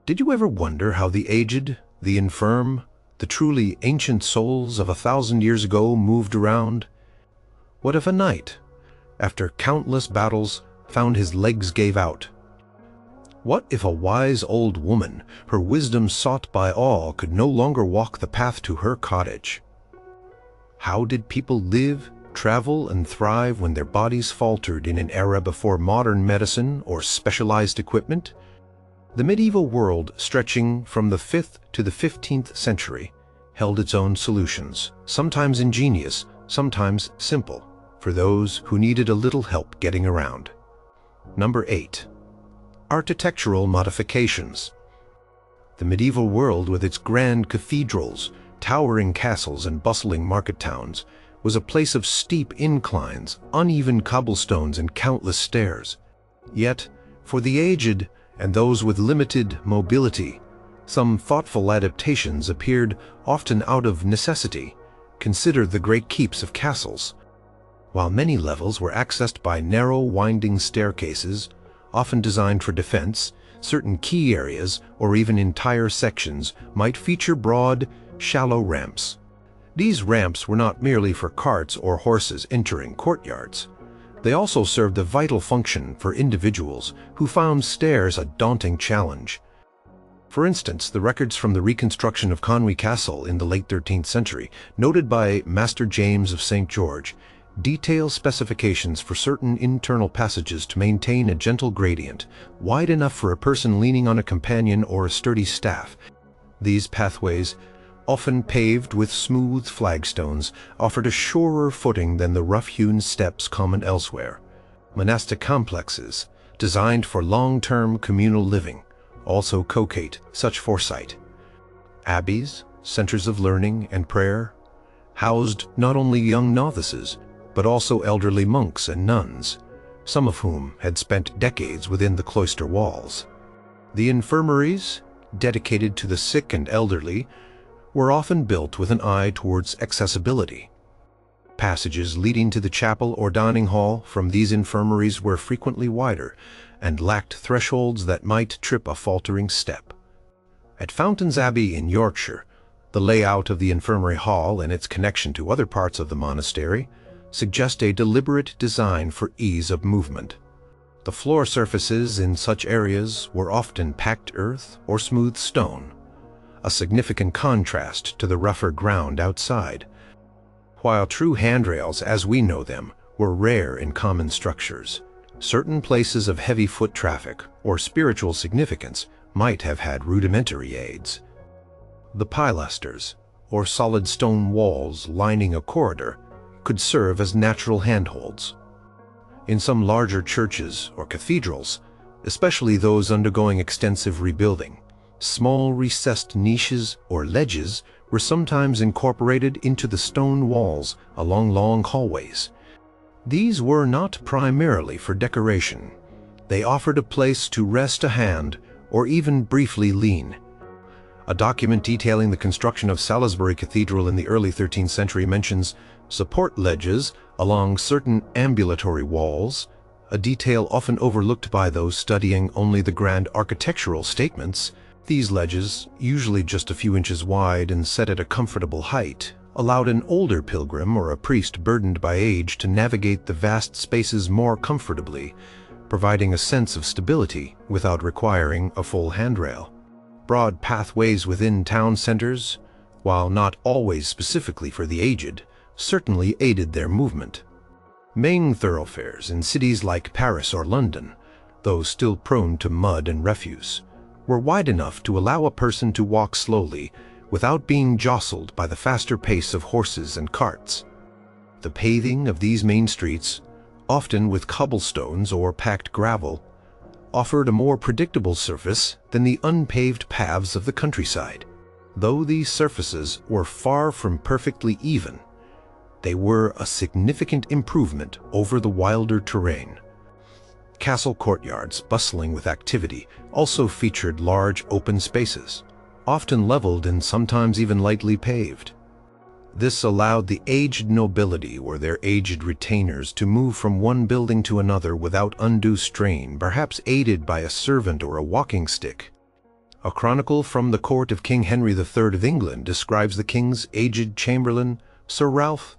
Did you ever wonder how the aged, the infirm, the truly ancient souls of 1,000 years ago moved around? What if a knight, after countless battles, found his legs gave out? What if a wise old woman, her wisdom sought by all, could no longer walk the path to her cottage? How did people live, travel, and thrive when their bodies faltered in an era before modern medicine or specialized equipment? The medieval world, stretching from the 5th to the 15th century, held its own solutions, sometimes ingenious, sometimes simple, for those who needed a little help getting around. Number 8. Architectural modifications. The medieval world, with its grand cathedrals, towering castles, and bustling market towns, was a place of steep inclines, uneven cobblestones, and countless stairs. Yet, for the aged and those with limited mobility, some thoughtful adaptations appeared, often out of necessity. Consider the great keeps of castles. While many levels were accessed by narrow, winding staircases, often designed for defense, certain key areas, or even entire sections, might feature broad, shallow ramps. These ramps were not merely for carts or horses entering courtyards. They also served a vital function for individuals who found stairs a daunting challenge. For instance, the records from the reconstruction of Conwy Castle in the late 13th century, noted by Master James of St. George, detail specifications for certain internal passages to maintain a gentle gradient, wide enough for a person leaning on a companion or a sturdy staff. These pathways, often paved with smooth flagstones, offered a surer footing than the rough-hewn steps common elsewhere. Monastic complexes, designed for long-term communal living, also coquette such foresight. Abbeys, centers of learning and prayer, housed not only young novices, but also elderly monks and nuns, some of whom had spent decades within the cloister walls. The infirmaries, dedicated to the sick and elderly, were often built with an eye towards accessibility. Passages leading to the chapel or dining hall from these infirmaries were frequently wider and lacked thresholds that might trip a faltering step. At Fountains Abbey in Yorkshire, the layout of the infirmary hall and its connection to other parts of the monastery suggest a deliberate design for ease of movement. The floor surfaces in such areas were often packed earth or smooth stone, a significant contrast to the rougher ground outside. While true handrails, as we know them, were rare in common structures, certain places of heavy foot traffic or spiritual significance might have had rudimentary aids. The pilasters, or solid stone walls lining a corridor, could serve as natural handholds. In some larger churches or cathedrals, especially those undergoing extensive rebuilding, small recessed niches or ledges were sometimes incorporated into the stone walls along long hallways. These were not primarily for decoration. They offered a place to rest a hand or even briefly lean. A document detailing the construction of Salisbury Cathedral in the early 13th century mentions support ledges along certain ambulatory walls, a detail often overlooked by those studying only the grand architectural statements. These ledges, usually just a few inches wide and set at a comfortable height, allowed an older pilgrim or a priest burdened by age to navigate the vast spaces more comfortably, providing a sense of stability without requiring a full handrail. Broad pathways within town centers, while not always specifically for the aged, certainly aided their movement. Main thoroughfares in cities like Paris or London, though still prone to mud and refuse, were wide enough to allow a person to walk slowly without being jostled by the faster pace of horses and carts. The paving of these main streets, often with cobblestones or packed gravel, offered a more predictable surface than the unpaved paths of the countryside. Though these surfaces were far from perfectly even, they were a significant improvement over the wilder terrain. Castle courtyards, bustling with activity, also featured large open spaces, often leveled and sometimes even lightly paved. This allowed the aged nobility or their aged retainers to move from one building to another without undue strain, perhaps aided by a servant or a walking stick. A chronicle from the court of King Henry III of England describes the king's aged chamberlain, Sir Ralph,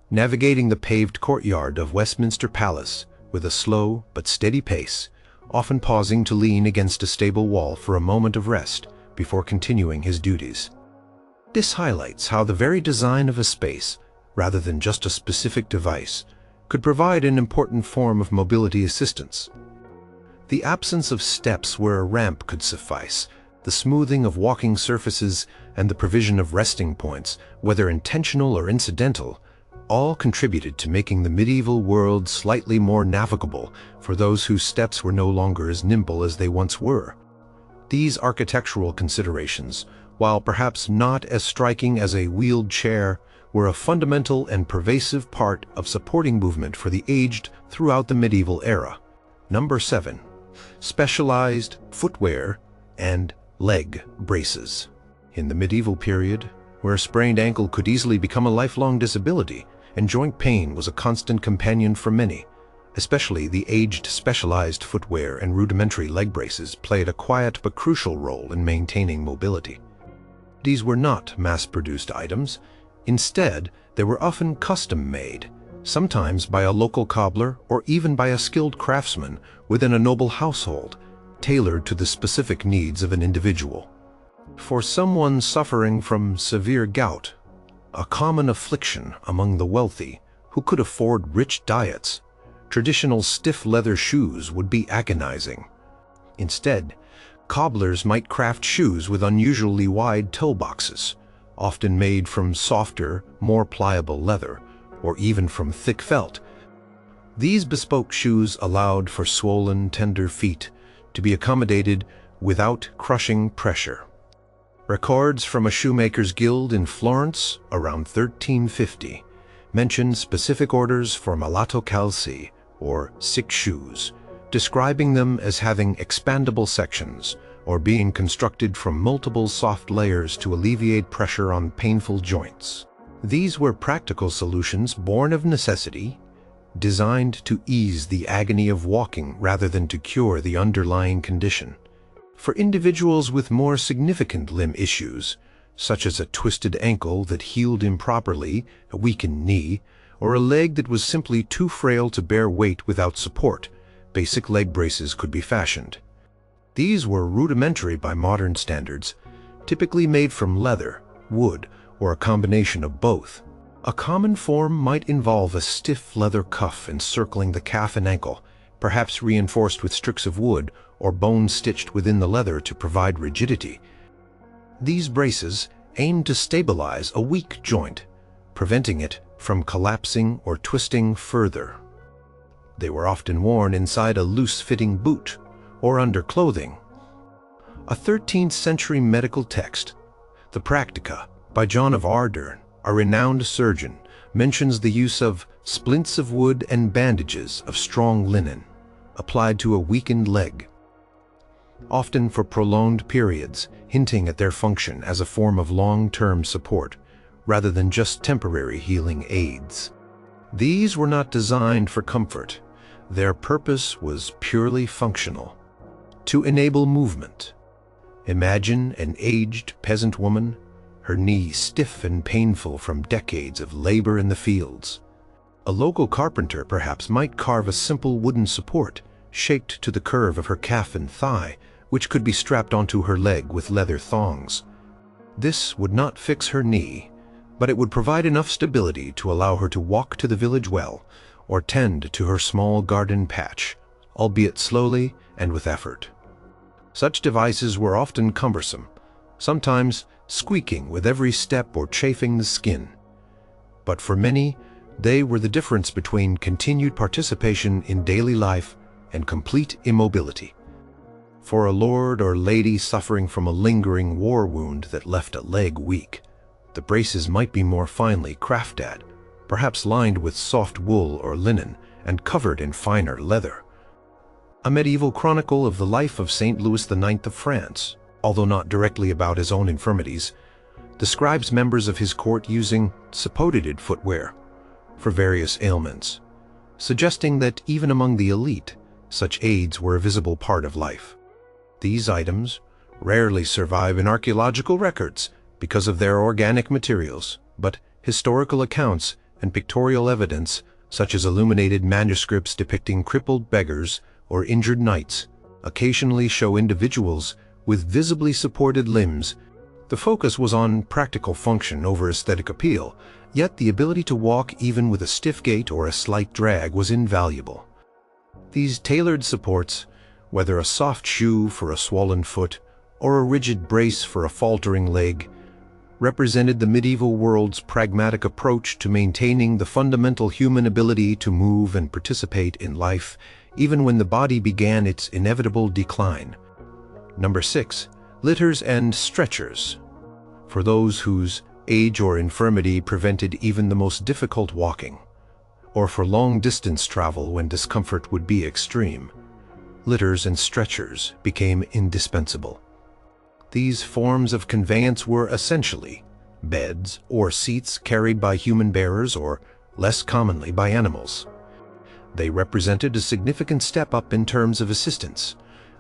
navigating the paved courtyard of Westminster Palace with a slow but steady pace, often pausing to lean against a stable wall for a moment of rest before continuing his duties. This highlights how the very design of a space, rather than just a specific device, could provide an important form of mobility assistance. The absence of steps where a ramp could suffice, the smoothing of walking surfaces, and the provision of resting points, whether intentional or incidental, all contributed to making the medieval world slightly more navigable for those whose steps were no longer as nimble as they once were. These architectural considerations, while perhaps not as striking as a wheeled chair, were a fundamental and pervasive part of supporting movement for the aged throughout the medieval era. Number 7. Specialized footwear and leg braces. In the medieval period, where a sprained ankle could easily become a lifelong disability, and joint pain was a constant companion for many, especially the aged, specialized footwear and rudimentary leg braces played a quiet but crucial role in maintaining mobility. These were not mass-produced items. Instead, they were often custom-made, sometimes by a local cobbler or even by a skilled craftsman within a noble household, tailored to the specific needs of an individual. For someone suffering from severe gout, a common affliction among the wealthy who could afford rich diets, traditional stiff leather shoes would be agonizing. Instead, cobblers might craft shoes with unusually wide toe boxes, often made from softer, more pliable leather, or even from thick felt. These bespoke shoes allowed for swollen, tender feet to be accommodated without crushing pressure. Records from a shoemaker's guild in Florence around 1350 mention specific orders for malato calci, or sick shoes, describing them as having expandable sections or being constructed from multiple soft layers to alleviate pressure on painful joints. These were practical solutions born of necessity, designed to ease the agony of walking rather than to cure the underlying condition. For individuals with more significant limb issues, such as a twisted ankle that healed improperly, a weakened knee, or a leg that was simply too frail to bear weight without support, basic leg braces could be fashioned. These were rudimentary by modern standards, typically made from leather, wood, or a combination of both. A common form might involve a stiff leather cuff encircling the calf and ankle, perhaps reinforced with strips of wood or bone stitched within the leather to provide rigidity. These braces aimed to stabilize a weak joint, preventing it from collapsing or twisting further. They were often worn inside a loose-fitting boot or under clothing. A 13th century medical text, the Practica, by John of Ardern, a renowned surgeon, mentions the use of splints of wood and bandages of strong linen, applied to a weakened leg, often for prolonged periods, hinting at their function as a form of long-term support, rather than just temporary healing aids. These were not designed for comfort. Their purpose was purely functional, to enable movement. Imagine an aged peasant woman, her knee stiff and painful from decades of labor in the fields. A local carpenter perhaps might carve a simple wooden support, shaped to the curve of her calf and thigh, which could be strapped onto her leg with leather thongs. This would not fix her knee, but it would provide enough stability to allow her to walk to the village well or tend to her small garden patch, albeit slowly and with effort. Such devices were often cumbersome, sometimes squeaking with every step or chafing the skin. But for many, they were the difference between continued participation in daily life and complete immobility. For a lord or lady suffering from a lingering war wound that left a leg weak, the braces might be more finely crafted at, perhaps lined with soft wool or linen and covered in finer leather. A medieval chronicle of the life of St. Louis IX of France, although not directly about his own infirmities, describes members of his court using supposed footwear for various ailments, suggesting that even among the elite, such aids were a visible part of life. These items, rarely survive in archaeological records because of their organic materials, but historical accounts and pictorial evidence, such as illuminated manuscripts depicting crippled beggars or injured knights, occasionally show individuals with visibly supported limbs. The focus was on practical function over aesthetic appeal, yet the ability to walk even with a stiff gait or a slight drag was invaluable. These tailored supports, whether a soft shoe for a swollen foot or a rigid brace for a faltering leg, represented the medieval world's pragmatic approach to maintaining the fundamental human ability to move and participate in life, even when the body began its inevitable decline. Number 6. Litters and stretchers. For those whose age or infirmity prevented even the most difficult walking, or for long-distance travel when discomfort would be extreme, litters and stretchers became indispensable. These forms of conveyance were essentially beds or seats carried by human bearers or, less commonly, by animals. They represented a significant step up in terms of assistance,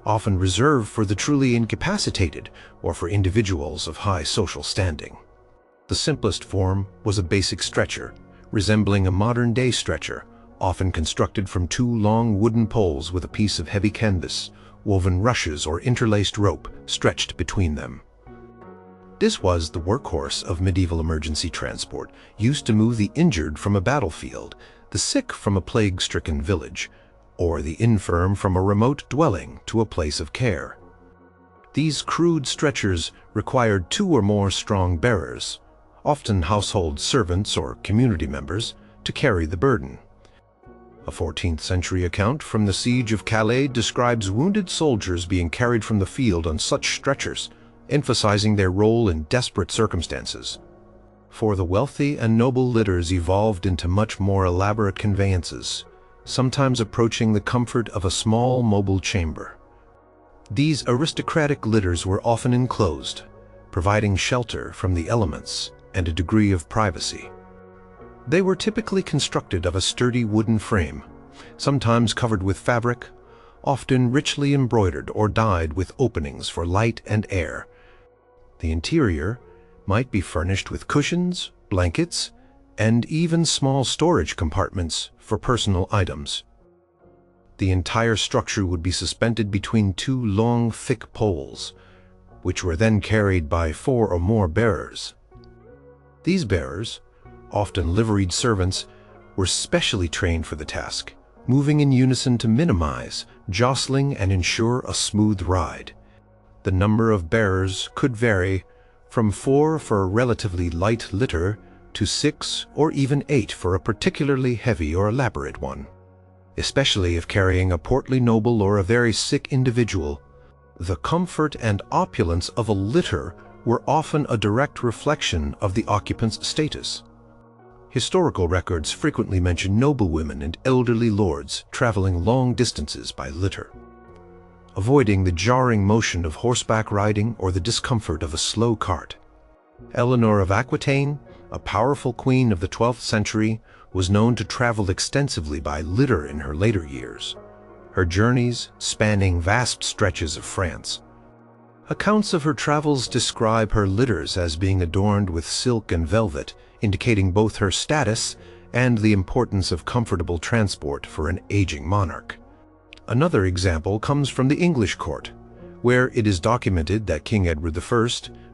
often reserved for the truly incapacitated or for individuals of high social standing. The simplest form was a basic stretcher, resembling a modern-day stretcher, often constructed from two long wooden poles with a piece of heavy canvas, woven rushes or interlaced rope stretched between them. This was the workhorse of medieval emergency transport, used to move the injured from a battlefield, the sick from a plague-stricken village, or the infirm from a remote dwelling to a place of care. These crude stretchers required 2 or more strong bearers, often household servants or community members, to carry the burden. A 14th century account from the siege of Calais describes wounded soldiers being carried from the field on such stretchers, emphasizing their role in desperate circumstances. For the wealthy and noble, litters evolved into much more elaborate conveyances, sometimes approaching the comfort of a small mobile chamber. These aristocratic litters were often enclosed, providing shelter from the elements and a degree of privacy. They were typically constructed of a sturdy wooden frame, sometimes covered with fabric, often richly embroidered or dyed with openings for light and air. The interior might be furnished with cushions, blankets, and even small storage compartments for personal items. The entire structure would be suspended between 2 long, thick poles, which were then carried by 4 or more bearers. These bearers, often liveried servants, were specially trained for the task, moving in unison to minimize jostling and ensure a smooth ride. The number of bearers could vary from 4 for a relatively light litter to 6 or even 8 for a particularly heavy or elaborate one. Especially if carrying a portly noble or a very sick individual, the comfort and opulence of a litter were often a direct reflection of the occupant's status. Historical records frequently mention noblewomen and elderly lords traveling long distances by litter, avoiding the jarring motion of horseback riding or the discomfort of a slow cart. Eleanor of Aquitaine, a powerful queen of the 12th century, was known to travel extensively by litter in her later years, her journeys spanning vast stretches of France. Accounts of her travels describe her litters as being adorned with silk and velvet, indicating both her status and the importance of comfortable transport for an aging monarch. Another example comes from the English court, where it is documented that King Edward I,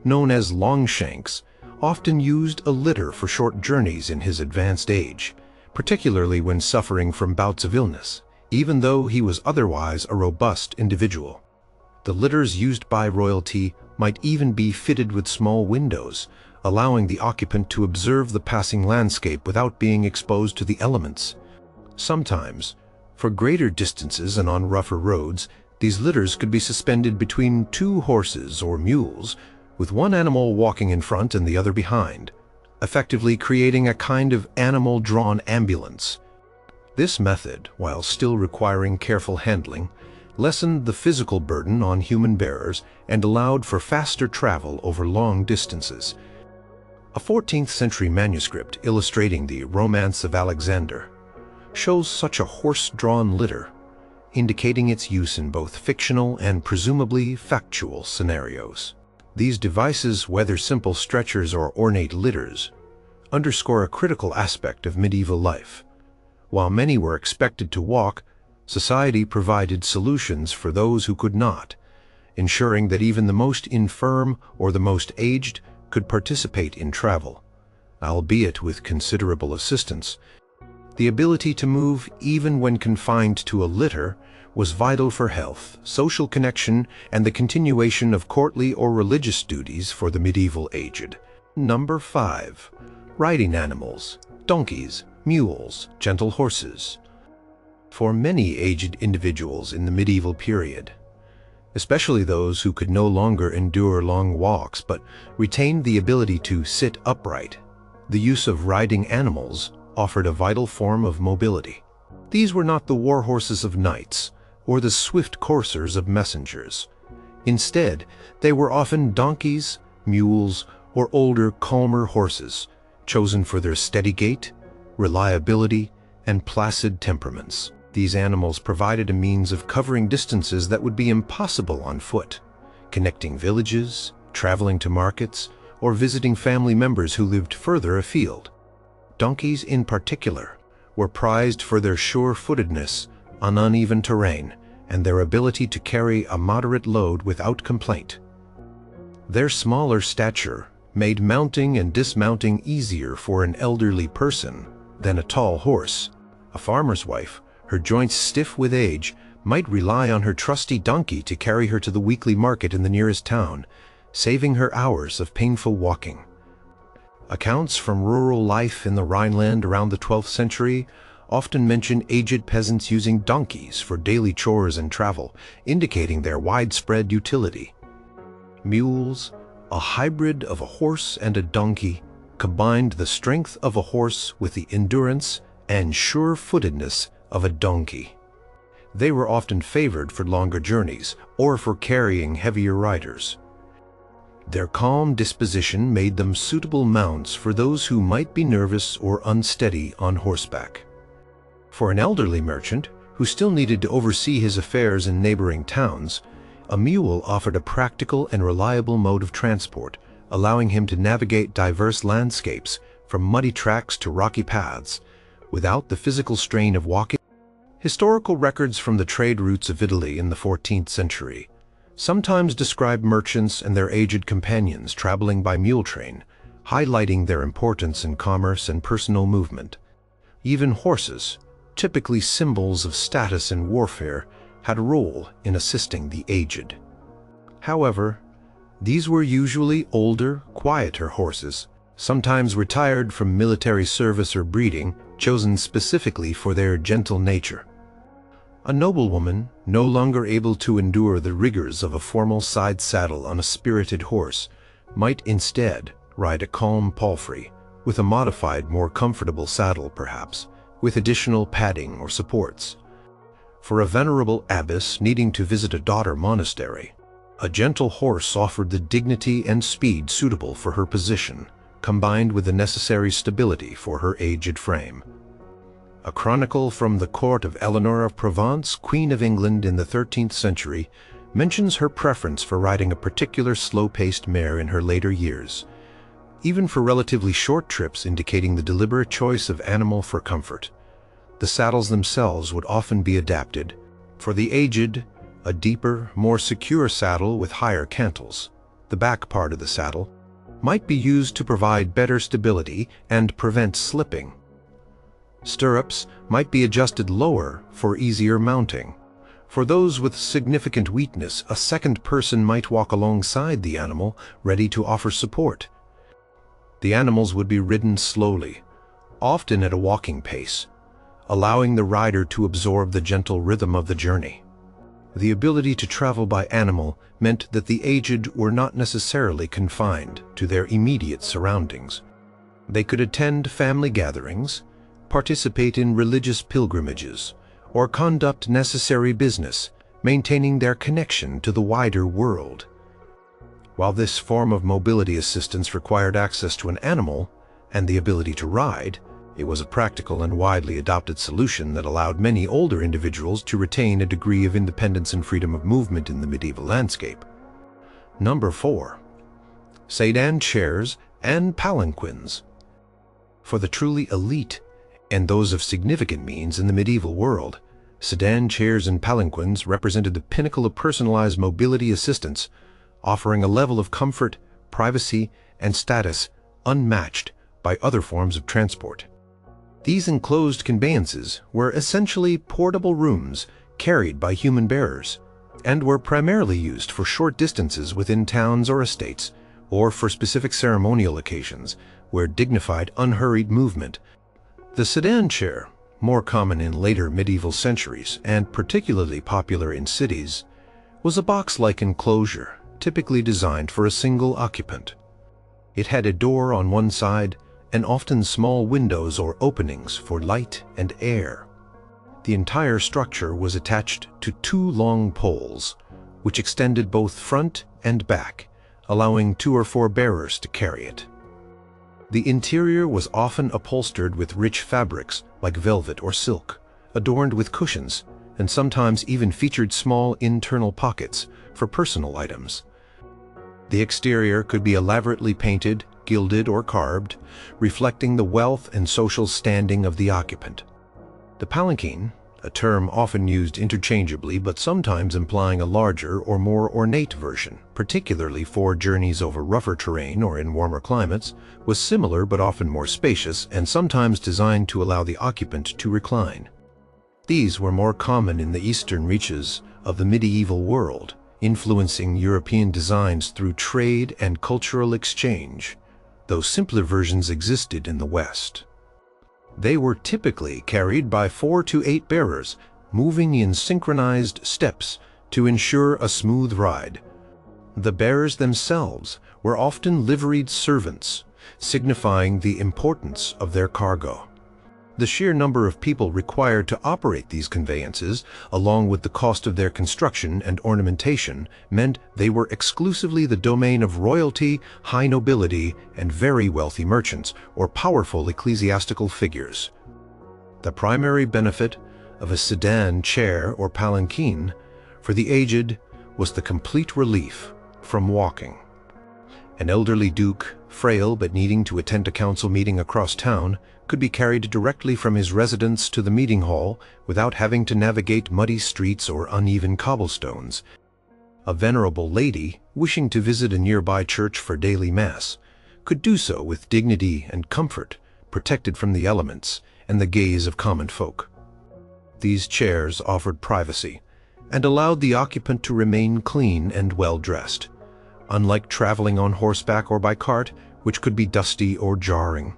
known as Longshanks, often used a litter for short journeys in his advanced age, particularly when suffering from bouts of illness, even though he was otherwise a robust individual. The litters used by royalty might even be fitted with small windows, allowing the occupant to observe the passing landscape without being exposed to the elements. Sometimes, for greater distances and on rougher roads, these litters could be suspended between 2 horses or mules, with one animal walking in front and the other behind, effectively creating a kind of animal-drawn ambulance. This method, while still requiring careful handling, lessened the physical burden on human bearers and allowed for faster travel over long distances. A 14th century manuscript illustrating the Romance of Alexander shows such a horse-drawn litter, indicating its use in both fictional and presumably factual scenarios. These devices, whether simple stretchers or ornate litters, underscore a critical aspect of medieval life. While many were expected to walk, society provided solutions for those who could not, ensuring that even the most infirm or the most aged could participate in travel, albeit with considerable assistance. The ability to move, even when confined to a litter, was vital for health, social connection, and the continuation of courtly or religious duties for the medieval aged. Number 5. Riding animals, donkeys, mules, gentle horses. For many aged individuals in the medieval period, especially those who could no longer endure long walks but retained the ability to sit upright, the use of riding animals offered a vital form of mobility. These were not the war horses of knights or the swift coursers of messengers. Instead, they were often donkeys, mules, or older, calmer horses, chosen for their steady gait, reliability, and placid temperaments. These animals provided a means of covering distances that would be impossible on foot, connecting villages, traveling to markets, or visiting family members who lived further afield. Donkeys, in particular, were prized for their sure-footedness on uneven terrain and their ability to carry a moderate load without complaint. Their smaller stature made mounting and dismounting easier for an elderly person than a tall horse. A farmer's wife, her joints stiff with age, might rely on her trusty donkey to carry her to the weekly market in the nearest town, saving her hours of painful walking. Accounts from rural life in the Rhineland around the 12th century often mention aged peasants using donkeys for daily chores and travel, indicating their widespread utility. Mules, a hybrid of a horse and a donkey, combined the strength of a horse with the endurance and sure-footedness of a donkey. They were often favored for longer journeys or for carrying heavier riders. Their calm disposition made them suitable mounts for those who might be nervous or unsteady on horseback. For an elderly merchant who still needed to oversee his affairs in neighboring towns, a mule offered a practical and reliable mode of transport, allowing him to navigate diverse landscapes from muddy tracks to rocky paths, without the physical strain of walking. Historical records from the trade routes of Italy in the 14th century sometimes describe merchants and their aged companions traveling by mule train, highlighting their importance in commerce and personal movement. Even horses, typically symbols of status in warfare, had a role in assisting the aged. However, these were usually older, quieter horses, sometimes retired from military service or breeding, chosen specifically for their gentle nature. A noblewoman, no longer able to endure the rigors of a formal side saddle on a spirited horse, might instead ride a calm palfrey, with a modified, more comfortable saddle perhaps, with additional padding or supports. For a venerable abbess needing to visit a daughter monastery, a gentle horse offered the dignity and speed suitable for her position, combined with the necessary stability for her aged frame. A chronicle from the court of Eleanor of Provence, Queen of England in the 13th century, mentions her preference for riding a particular slow-paced mare in her later years, even for relatively short trips, indicating the deliberate choice of animal for comfort. The saddles themselves would often be adapted. For the aged, a deeper, more secure saddle with higher cantles, the back part of the saddle, might be used to provide better stability and prevent slipping. Stirrups might be adjusted lower for easier mounting. For those with significant weakness, a second person might walk alongside the animal, ready to offer support. The animals would be ridden slowly, often at a walking pace, allowing the rider to absorb the gentle rhythm of the journey. The ability to travel by animal meant that the aged were not necessarily confined to their immediate surroundings. They could attend family gatherings, participate in religious pilgrimages, or conduct necessary business, maintaining their connection to the wider world. While this form of mobility assistance required access to an animal and the ability to ride, It was a practical and widely adopted solution that allowed many older individuals to retain a degree of independence and freedom of movement in the medieval landscape. Number 4. Sedan chairs and palanquins. For the truly elite and those of significant means in the medieval world, sedan chairs and palanquins represented the pinnacle of personalized mobility assistance, offering a level of comfort, privacy, and status unmatched by other forms of transport. These enclosed conveyances were essentially portable rooms carried by human bearers, and were primarily used for short distances within towns or estates, or for specific ceremonial occasions where dignified, unhurried movement. The sedan chair, more common in later medieval centuries and particularly popular in cities, was a box-like enclosure typically designed for a single occupant. It had a door on one side and often small windows or openings for light and air. The entire structure was attached to 2 long poles, which extended both front and back, allowing 2 or 4 bearers to carry it. The interior was often upholstered with rich fabrics like velvet or silk, adorned with cushions, and sometimes even featured small internal pockets for personal items. The exterior could be elaborately painted, gilded, or carved, reflecting the wealth and social standing of the occupant. The palanquin, a term often used interchangeably but sometimes implying a larger or more ornate version, particularly for journeys over rougher terrain or in warmer climates, was similar but often more spacious and sometimes designed to allow the occupant to recline. These were more common in the eastern reaches of the medieval world, influencing European designs through trade and cultural exchange, though simpler versions existed in the West. They were typically carried by 4 to 8 bearers, moving in synchronized steps to ensure a smooth ride. The bearers themselves were often liveried servants, signifying the importance of their cargo. The sheer number of people required to operate these conveyances, along with the cost of their construction and ornamentation, meant they were exclusively the domain of royalty, high nobility, and very wealthy merchants or powerful ecclesiastical figures. The primary benefit of a sedan chair or palanquin for the aged was the complete relief from walking. An elderly duke, frail but needing to attend a council meeting across town, could be carried directly from his residence to the meeting hall without having to navigate muddy streets or uneven cobblestones. A venerable lady, wishing to visit a nearby church for daily mass, could do so with dignity and comfort, protected from the elements and the gaze of common folk. These chairs offered privacy and allowed the occupant to remain clean and well-dressed, unlike traveling on horseback or by cart, which could be dusty or jarring.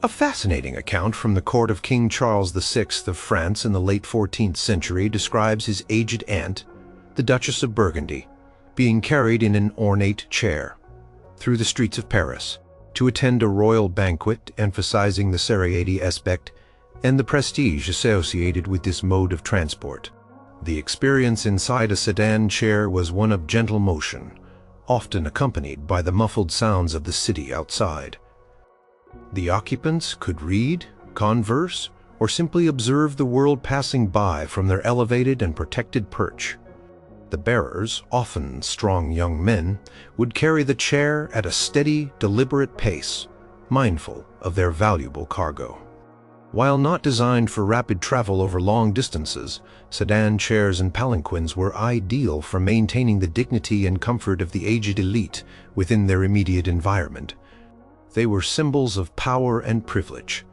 A fascinating account from the court of King Charles VI of France in the late 14th century describes his aged aunt, the Duchess of Burgundy, being carried in an ornate chair through the streets of Paris to attend a royal banquet, emphasizing the seriety aspect and the prestige associated with this mode of transport. The experience inside a sedan chair was one of gentle motion, often accompanied by the muffled sounds of the city outside. The occupants could read, converse, or simply observe the world passing by from their elevated and protected perch. The bearers, often strong young men, would carry the chair at a steady, deliberate pace, mindful of their valuable cargo. While not designed for rapid travel over long distances, sedan chairs and palanquins were ideal for maintaining the dignity and comfort of the aged elite within their immediate environment. They were symbols of power and privilege,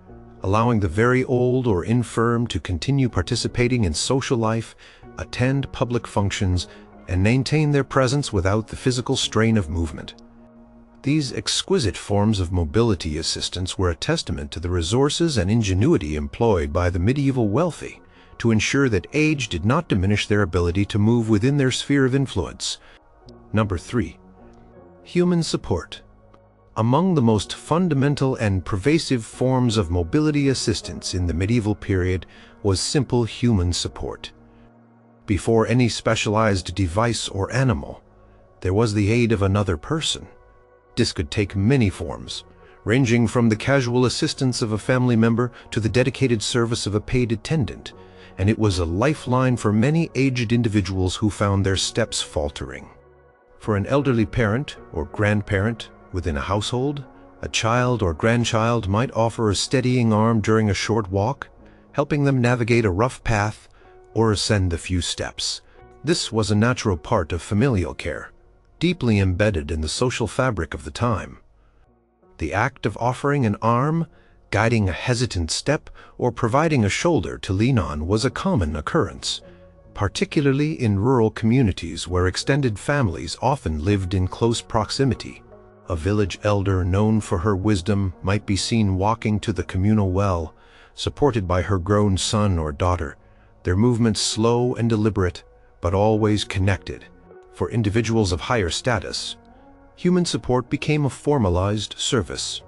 allowing the very old or infirm to continue participating in social life, attend public functions, and maintain their presence without the physical strain of movement. These exquisite forms of mobility assistance were a testament to the resources and ingenuity employed by the medieval wealthy to ensure that age did not diminish their ability to move within their sphere of influence. Number 3. Human support. Among the most fundamental and pervasive forms of mobility assistance in the medieval period was simple human support. Before any specialized device or animal, there was the aid of another person. This could take many forms, ranging from the casual assistance of a family member to the dedicated service of a paid attendant, and it was a lifeline for many aged individuals who found their steps faltering. For an elderly parent or grandparent within a household, a child or grandchild might offer a steadying arm during a short walk, helping them navigate a rough path or ascend the few steps. This was a natural part of familial care, deeply embedded in the social fabric of the time. The act of offering an arm, guiding a hesitant step, or providing a shoulder to lean on was a common occurrence, particularly in rural communities where extended families often lived in close proximity. A village elder known for her wisdom might be seen walking to the communal well, supported by her grown son or daughter, their movements slow and deliberate, but always connected. For individuals of higher status, human support became a formalized service.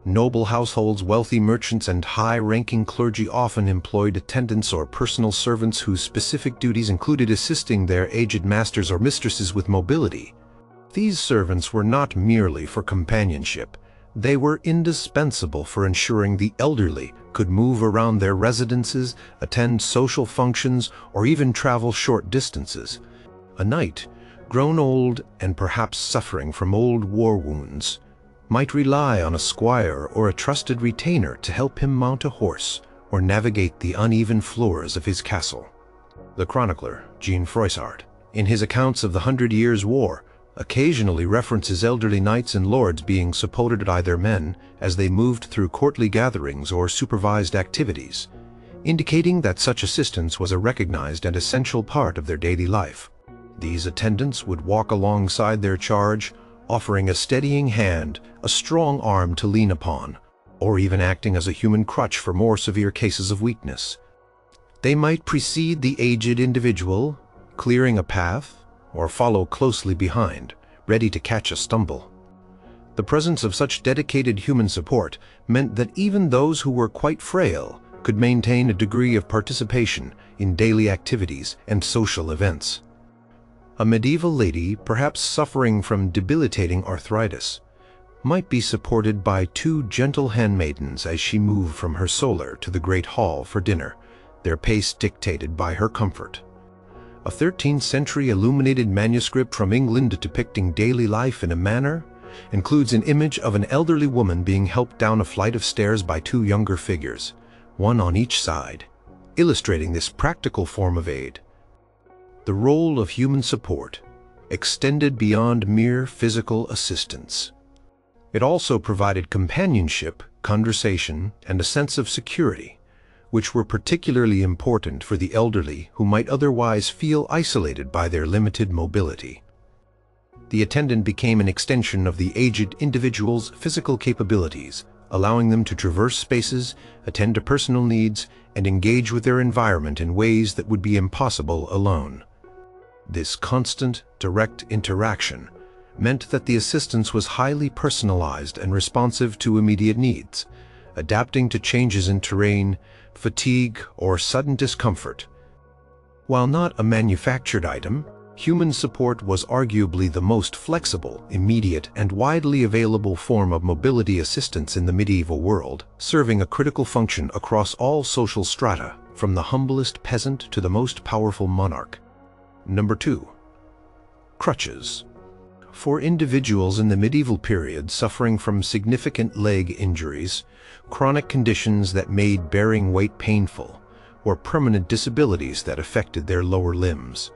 Noble households, wealthy merchants, and high-ranking clergy often employed attendants or personal servants whose specific duties included assisting their aged masters or mistresses with mobility. These servants were not merely for companionship. They were indispensable for ensuring the elderly could move around their residences, attend social functions, or even travel short distances. A knight, grown old and perhaps suffering from old war wounds, might rely on a squire or a trusted retainer to help him mount a horse or navigate the uneven floors of his castle. The chronicler, Jean Froissart, in his accounts of the 100 Years' War, occasionally references elderly knights and lords being supported by their men as they moved through courtly gatherings or supervised activities, indicating that such assistance was a recognized and essential part of their daily life. These attendants would walk alongside their charge, offering a steadying hand, a strong arm to lean upon, or even acting as a human crutch for more severe cases of weakness. They might precede the aged individual, clearing a path, or follow closely behind, ready to catch a stumble. The presence of such dedicated human support meant that even those who were quite frail could maintain a degree of participation in daily activities and social events. A medieval lady, perhaps suffering from debilitating arthritis, might be supported by two gentle handmaidens as she moved from her solar to the great hall for dinner, their pace dictated by her comfort. A 13th century illuminated manuscript from England depicting daily life in a manor includes an image of an elderly woman being helped down a flight of stairs by two younger figures, one on each side, illustrating this practical form of aid. The role of human support extended beyond mere physical assistance. It also provided companionship, conversation, and a sense of security, which were particularly important for the elderly who might otherwise feel isolated by their limited mobility. The attendant became an extension of the aged individual's physical capabilities, allowing them to traverse spaces, attend to personal needs, and engage with their environment in ways that would be impossible alone. This constant, direct interaction meant that the assistance was highly personalized and responsive to immediate needs, adapting to changes in terrain, fatigue, or sudden discomfort. While not a manufactured item, human support was arguably the most flexible, immediate, and widely available form of mobility assistance in the medieval world, serving a critical function across all social strata, from the humblest peasant to the most powerful monarch. Number 2. Crutches. For individuals in the medieval period suffering from significant leg injuries, chronic conditions that made bearing weight painful, or permanent disabilities that affected their lower limbs,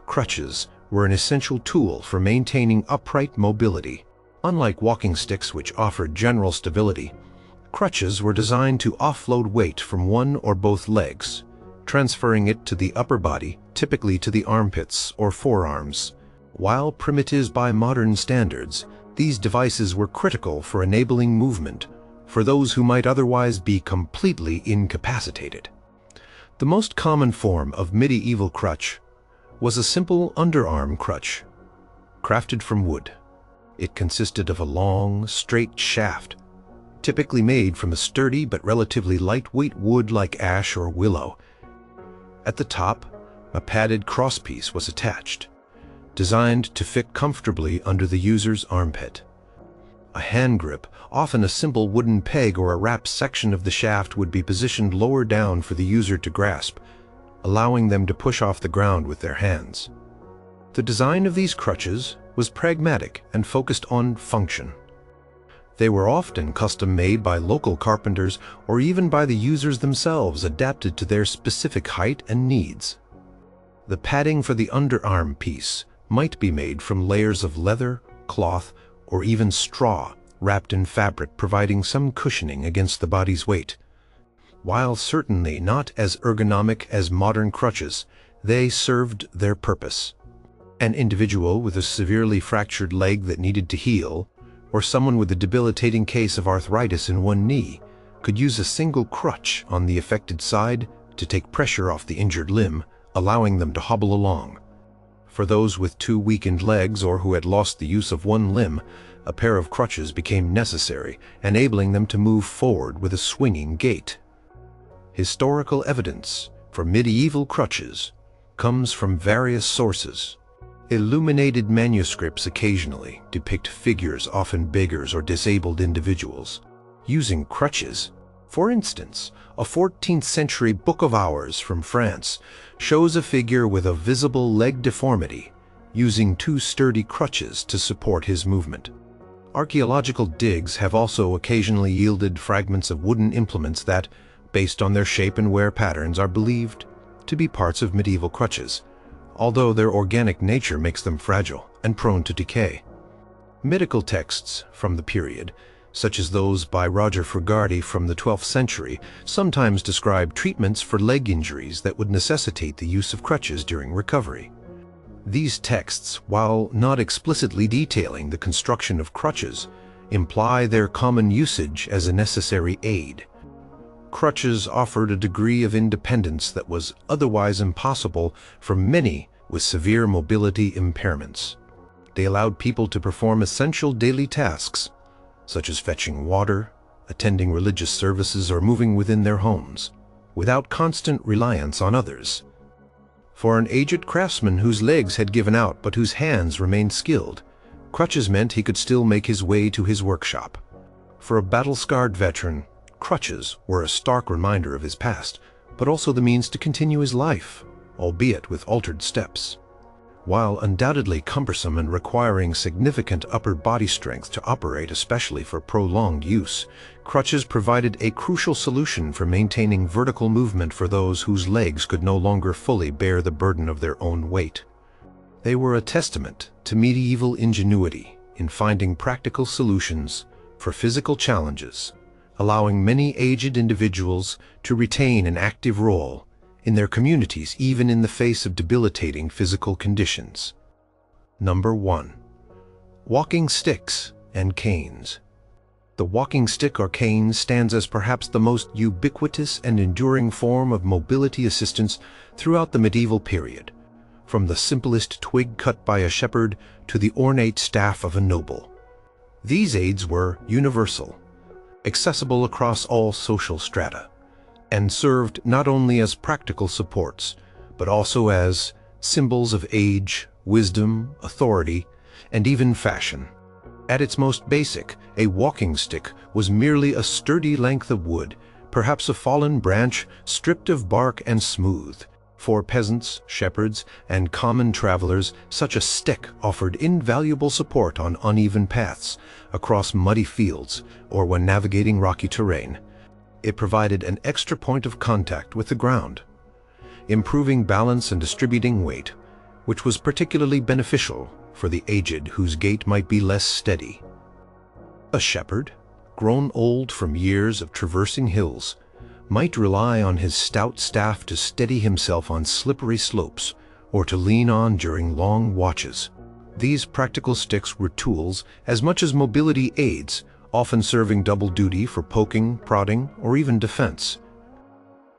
crutches were an essential tool for maintaining upright mobility. Unlike walking sticks, which offered general stability, crutches were designed to offload weight from one or both legs, transferring it to the upper body, typically to the armpits or forearms. While primitive by modern standards, these devices were critical for enabling movement for those who might otherwise be completely incapacitated. The most common form of medieval crutch was a simple underarm crutch, crafted from wood. It consisted of a long, straight shaft, typically made from a sturdy but relatively lightweight wood like ash or willow. At the top, a padded crosspiece was attached, designed to fit comfortably under the user's armpit. A hand grip, often a simple wooden peg or a wrapped section of the shaft, would be positioned lower down for the user to grasp, allowing them to push off the ground with their hands. The design of these crutches was pragmatic and focused on function. They were often custom-made by local carpenters or even by the users themselves, adapted to their specific height and needs. The padding for the underarm piece might be made from layers of leather, cloth, or even straw wrapped in fabric, providing some cushioning against the body's weight. While certainly not as ergonomic as modern crutches, they served their purpose. An individual with a severely fractured leg that needed to heal, or someone with a debilitating case of arthritis in one knee, could use a single crutch on the affected side to take pressure off the injured limb, allowing them to hobble along. For those with two weakened legs or who had lost the use of one limb, a pair of crutches became necessary, enabling them to move forward with a swinging gait. Historical evidence for medieval crutches comes from various sources. Illuminated manuscripts occasionally depict figures, often beggars or disabled individuals, using crutches. For instance, a 14th century Book of Hours from France shows a figure with a visible leg deformity using two sturdy crutches to support his movement. Archaeological digs have also occasionally yielded fragments of wooden implements that, based on their shape and wear patterns, are believed to be parts of medieval crutches, although their organic nature makes them fragile and prone to decay. Medical texts from the period, such as those by Roger Fregardie from the 12th century, sometimes describe treatments for leg injuries that would necessitate the use of crutches during recovery. These texts, while not explicitly detailing the construction of crutches, imply their common usage as a necessary aid. Crutches offered a degree of independence that was otherwise impossible for many with severe mobility impairments. They allowed people to perform essential daily tasks, such as fetching water, attending religious services, or moving within their homes, without constant reliance on others. For an aged craftsman whose legs had given out but whose hands remained skilled, crutches meant he could still make his way to his workshop. For a battle-scarred veteran, crutches were a stark reminder of his past, but also the means to continue his life, albeit with altered steps. While undoubtedly cumbersome and requiring significant upper body strength to operate, especially for prolonged use, crutches provided a crucial solution for maintaining vertical movement for those whose legs could no longer fully bear the burden of their own weight. They were a testament to medieval ingenuity in finding practical solutions for physical challenges, allowing many aged individuals to retain an active role in their communities even in the face of debilitating physical conditions. Number 1. Walking sticks and canes. The walking stick or cane stands as perhaps the most ubiquitous and enduring form of mobility assistance throughout the medieval period, from the simplest twig cut by a shepherd to the ornate staff of a noble. These aids were universal, accessible across all social strata, and served not only as practical supports, but also as symbols of age, wisdom, authority, and even fashion. At its most basic, a walking stick was merely a sturdy length of wood, perhaps a fallen branch stripped of bark and smooth. For peasants, shepherds, and common travelers, such a stick offered invaluable support on uneven paths, across muddy fields, or when navigating rocky terrain. It provided an extra point of contact with the ground, improving balance and distributing weight, which was particularly beneficial for the aged whose gait might be less steady. A shepherd, grown old from years of traversing hills, might rely on his stout staff to steady himself on slippery slopes or to lean on during long watches. These practical sticks were tools as much as mobility aids, often serving double duty for poking, prodding, or even defense.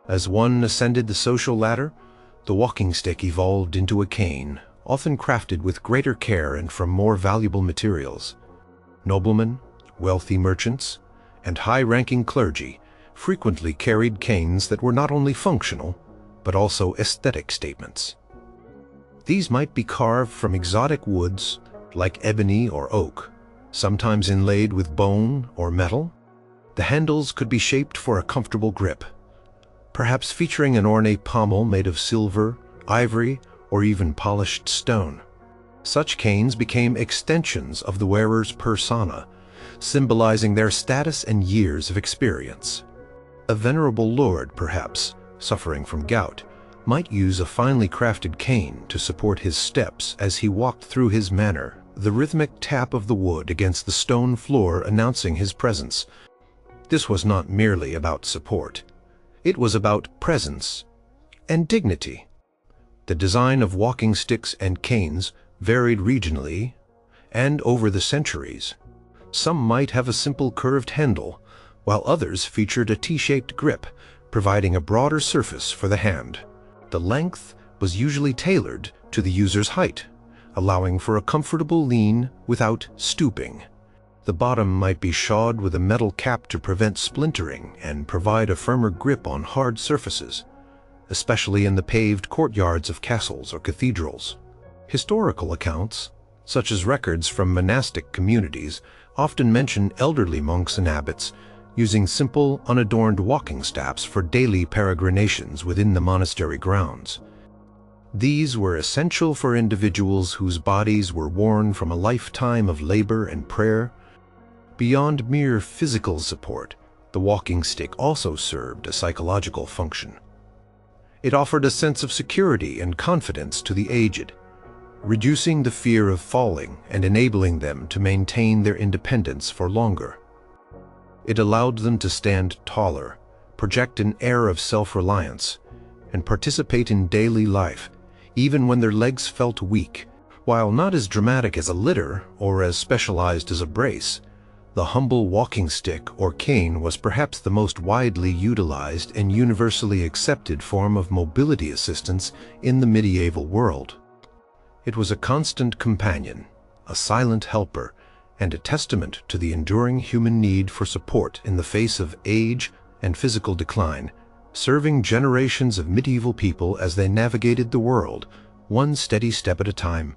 As one ascended the social ladder, the walking stick evolved into a cane, often crafted with greater care and from more valuable materials. Noblemen, wealthy merchants, and high-ranking clergy frequently carried canes that were not only functional, but also aesthetic statements. These might be carved from exotic woods like ebony or oak, sometimes inlaid with bone or metal. The handles could be shaped for a comfortable grip, perhaps featuring an ornate pommel made of silver, ivory, or even polished stone. Such canes became extensions of the wearer's persona, symbolizing their status and years of experience. A venerable lord, perhaps, suffering from gout, might use a finely crafted cane to support his steps as he walked through his manor, the rhythmic tap of the wood against the stone floor announcing his presence. This was not merely about support. It was about presence and dignity. The design of walking sticks and canes varied regionally and over the centuries. Some might have a simple curved handle, while others featured a T-shaped grip, providing a broader surface for the hand. The length was usually tailored to the user's height, allowing for a comfortable lean without stooping. The bottom might be shod with a metal cap to prevent splintering and provide a firmer grip on hard surfaces, especially in the paved courtyards of castles or cathedrals. Historical accounts, such as records from monastic communities, often mention elderly monks and abbots using simple, unadorned walking staffs for daily peregrinations within the monastery grounds. These were essential for individuals whose bodies were worn from a lifetime of labor and prayer. Beyond mere physical support, the walking stick also served a psychological function. It offered a sense of security and confidence to the aged, reducing the fear of falling and enabling them to maintain their independence for longer. It allowed them to stand taller, project an air of self-reliance, and participate in daily life, even when their legs felt weak. While not as dramatic as a litter or as specialized as a brace, the humble walking stick or cane was perhaps the most widely utilized and universally accepted form of mobility assistance in the medieval world. It was a constant companion, a silent helper, and a testament to the enduring human need for support in the face of age and physical decline, serving generations of medieval people as they navigated the world, one steady step at a time.